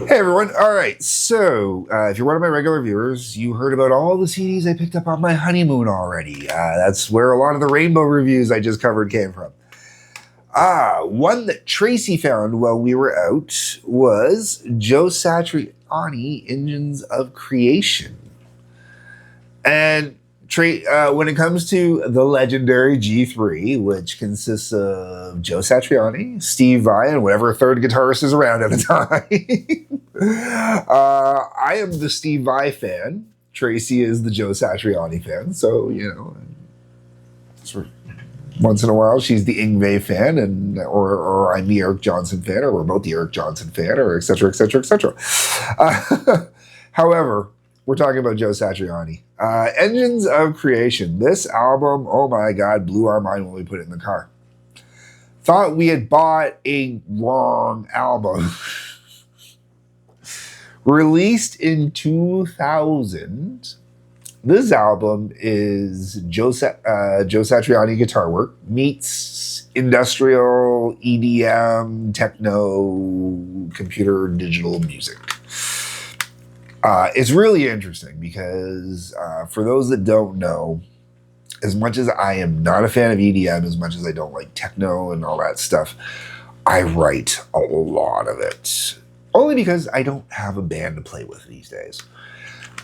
Hey everyone. All right. So, if you're one of my regular viewers, you heard about all the CDs I picked up on my honeymoon already. That's where a lot of the rainbow reviews I just covered came from. One that Tracy found while we were out was Joe Satriani, Engines of Creation. And when it comes to the legendary G3, which consists of Joe Satriani, Steve Vai, and whatever third guitarist is around at the time, I am the Steve Vai fan. Tracy is the Joe Satriani fan. So, sort of once in a while she's the Yngwie fan, or I'm the Eric Johnson fan, or we're both the Eric Johnson fan, or et cetera, et cetera, et cetera. However, we're talking about Joe Satriani. Engines of Creation. This album, oh my God, blew our mind when we put it in the car. Thought we had bought a wrong album. Released in 2000, this album is Joe Satriani guitar work meets industrial EDM, techno, computer, digital music. It's really interesting because for those that don't know, as much as I am not a fan of EDM, as much as I don't like techno and all that stuff, I write a lot of it. Only because I don't have a band to play with these days.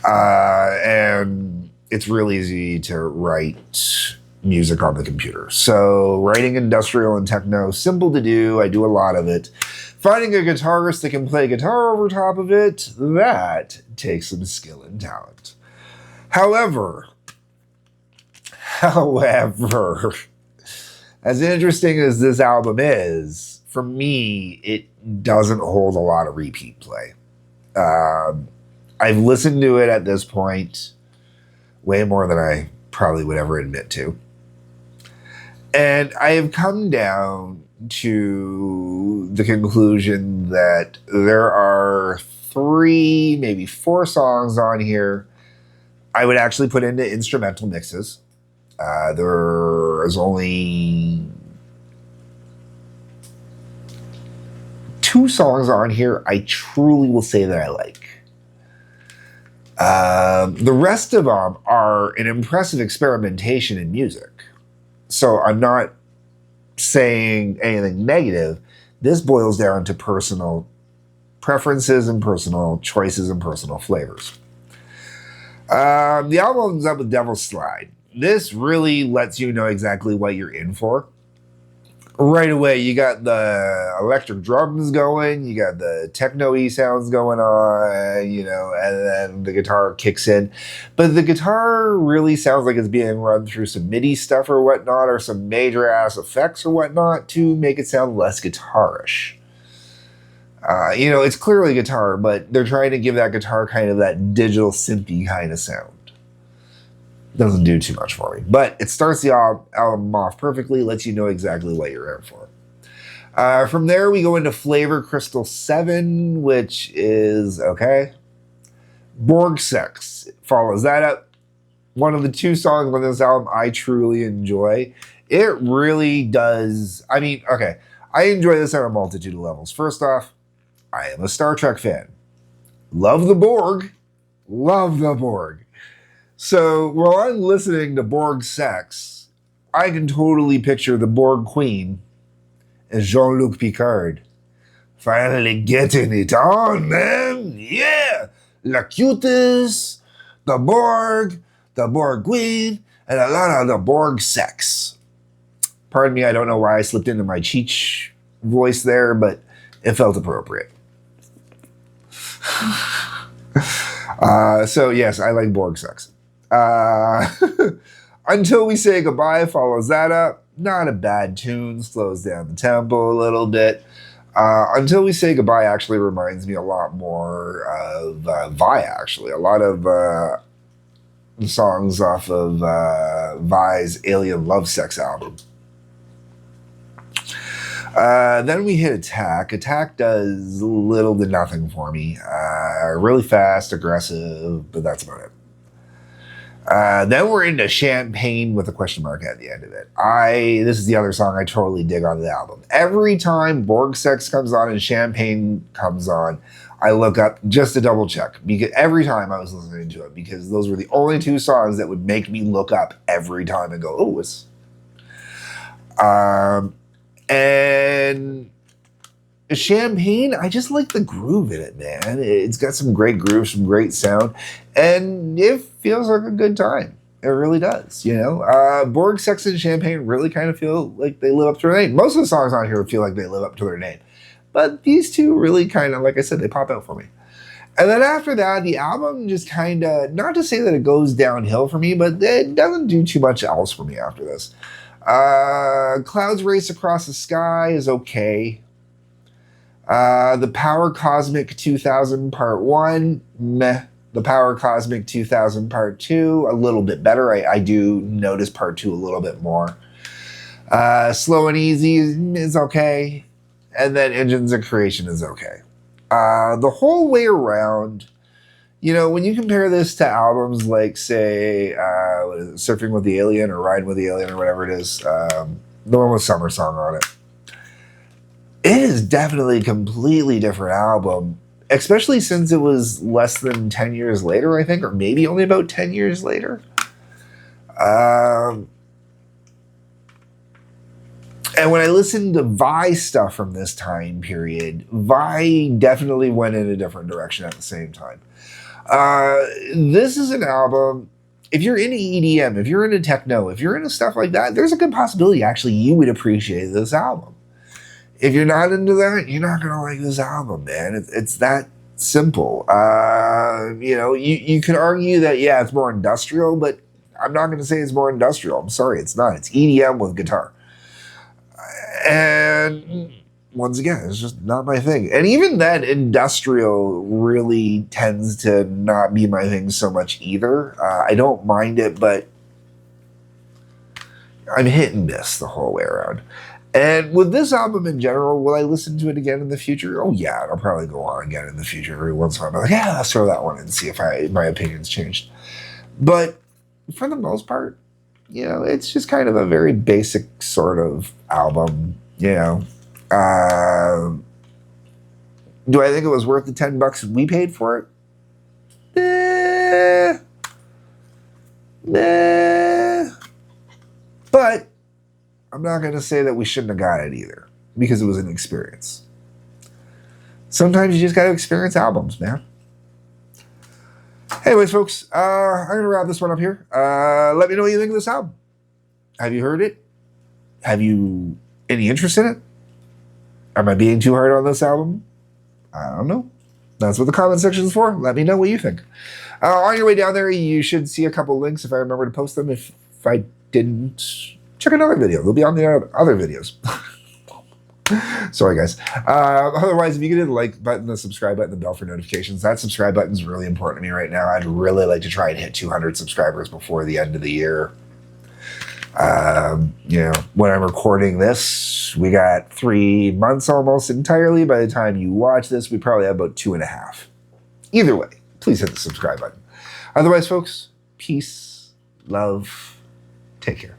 And it's really easy to write music on the computer. So writing industrial and techno, simple to do. I do a lot of it. Finding a guitarist that can play guitar over top of it, that takes some skill and talent. However, as interesting as this album is, for me, it doesn't hold a lot of repeat play. I've listened to it at this point way more than I probably would ever admit to. And I have come down to the conclusion that there are 3, maybe 4 songs on here I would actually put into instrumental mixes. There is only 2 songs on here I truly will say that I like. The rest of them are an impressive experimentation in music. So I'm not saying anything negative. This boils down to personal preferences and personal choices and personal flavors. The album ends up with Devil's Slide. This really lets you know exactly what you're in for. Right away, you got the electric drums going, you got the techno-y sounds going on, and then the guitar kicks in. But the guitar really sounds like it's being run through some MIDI stuff or whatnot, or some major-ass effects or whatnot to make it sound less guitarish. It's clearly guitar, but they're trying to give that guitar kind of that digital synthy kind of sound. Doesn't do too much for me, but it starts the album off perfectly, lets you know exactly what you're in for. From there, we go into Flavor Crystal 7, which is okay. Borg Sex follows that up. One of the 2 songs on this album I truly enjoy. It really does. I enjoy this on a multitude of levels. First off, I am a Star Trek fan. Love the Borg. Love the Borg. So while I'm listening to Borg Sex, I can totally picture the Borg Queen as Jean-Luc Picard. Finally getting it on, man. Yeah. La Cutis, the Borg Queen, and a lot of the Borg Sex. Pardon me, I don't know why I slipped into my Cheech voice there, but it felt appropriate. So yes, I like Borg Sex. Until We Say Goodbye follows that up. Not a bad tune, slows down the tempo a little bit. Until We Say Goodbye actually reminds me a lot more of Vai, actually. A lot of songs off of Vai's Alien Love Sex album. Then we hit Attack. Attack does little to nothing for me. Really fast, aggressive, but that's about it. Then we're into Champagne with a question mark at the end of it. This is the other song I totally dig on the album. Every time Borg Sex comes on and Champagne comes on, I look up just to double check, because every time I was listening to it, because those were the only two songs that would make me look up every time and go, oh, it's... And Champagne, I just like the groove in it, man. It's got some great grooves, some great sound, and it feels like a good time. It really does, you know. Borg, Sex, and Champagne really kind of feel like they live up to their name. Most of the songs on here feel like they live up to their name. But these two really kind of, like I said, they pop out for me. And then after that, the album just kind of, not to say that it goes downhill for me, but it doesn't do too much else for me after this. Clouds Race Across the Sky is okay. The Power Cosmic 2000 Part 1, meh. The Power Cosmic 2000 Part 2, a little bit better. I do notice Part 2 a little bit more. Slow and Easy is okay. And then Engines of Creation is okay. The whole way around, you know, when you compare this to albums like, say, what is it, Surfing with the Alien or Riding with the Alien or whatever it is, the one with Summer Song on it, it is definitely a completely different album, especially since it was less than 10 years later, I think, or maybe only about 10 years later. And when I listened to Vi stuff from this time period, Vi definitely went in a different direction at the same time. This is an album, if you're into EDM, if you're into techno, if you're into stuff like that, there's a good possibility actually you would appreciate this album. If you're not into that, you're not going to like this album, man. It's that simple. You know, you can argue that, yeah, it's more industrial, but I'm not going to say it's more industrial. I'm sorry, it's not. It's EDM with guitar. And once again, it's just not my thing. And even then, industrial really tends to not be my thing so much either. I don't mind it, but I'm hit and miss the whole way around. And with this album in general, will I listen to it again in the future? Oh yeah, I'll probably go on again in the future every once in a while. I'm like, yeah, let's throw that one in and see if my opinion's changed. But for the most part, you know, it's just kind of a very basic sort of album, you know. Do I think it was worth the $10 we paid for it? Nah. But I'm not going to say that we shouldn't have got it either, because it was an experience. Sometimes you just got to experience albums, man. Anyways, folks, I'm going to wrap this one up here. Let me know what you think of this album. Have you heard it? Have you any interest in it? Am I being too hard on this album? I don't know. That's what the comment section is for. Let me know what you think. On your way down there, you should see a couple links if I remember to post them. If I didn't, check another video. They'll be on the other videos. Sorry, guys. Otherwise, if you could hit the like button, the subscribe button, the bell for notifications. That subscribe button is really important to me right now. I'd really like to try and hit 200 subscribers before the end of the year. You know, when I'm recording this, we got 3 months almost entirely. By the time you watch this, we probably have about 2.5. Either way, please hit the subscribe button. Otherwise, folks, peace, love, take care.